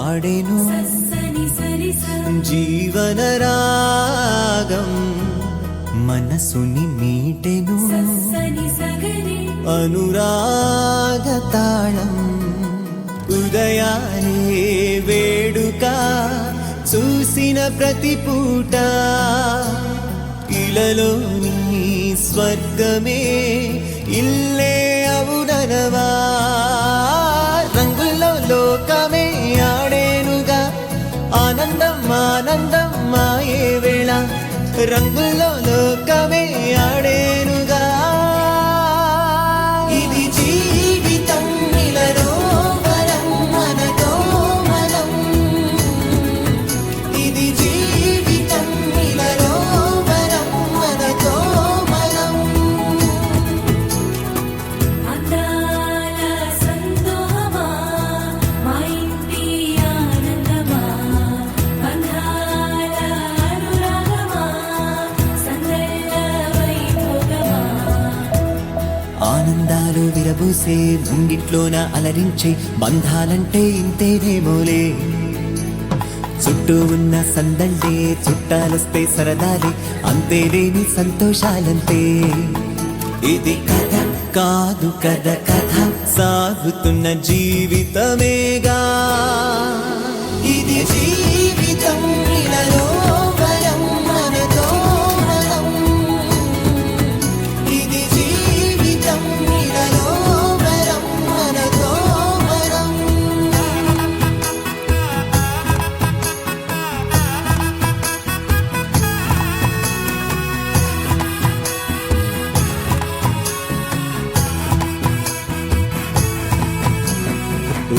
పాడెను జీవన రాగం మనసుని మీటెను అనురాగ తాళం ఉదయాలే వేడుక చూసిన ప్రతి పూట ఇలలోని స్వర్గమే ఇల్లే అవుననవా రంగుల్లో లోకమే ఆడేనుగా ఆనందం ఆనందం మాయే వేళ రంగుల్లో లోకమే ఆడేనుగా ఇది జీవితం ఇలలో వరం మనతో మనం ఇది జీవితం ఇలలో వరం మనతో మనం అందాల సంతోషమా మా ఇంటి ఆనందమా బంధాల అనురాగమా సంగళ్ళ వైభోగమా ఆనందాలు విరబూసే ముంగిట్లోన అలరించే బంధాలంటే ఇంతేనేమోలే చుట్టూ ఉన్న సందండే చుట్టాలొస్తే సరదాలే అంతేలేని సంతోషాలంతే ఇది కథ కాదు కథ కథ సాగుతున్న జీవితమేగా ఇది జీవితం ఇలలో వరం మనతో మనం ఇది జీవితం ఇలలో వరం మనతో మనం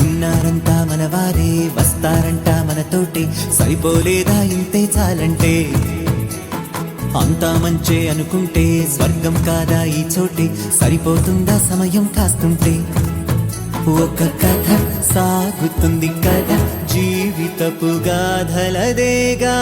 ఉన్నారంతా మనవారే వస్తారంట మనతోటి సరిపోలేదా ఇంతే చాలంటే అంతా మంచే అనుకుంటే స్వర్గం కాదా ఈ చోటే సరిపోతుందా సమయం కాస్తుంటే ఒక కథ సాగుతుంది కదా జీవితపు గాథలదేగా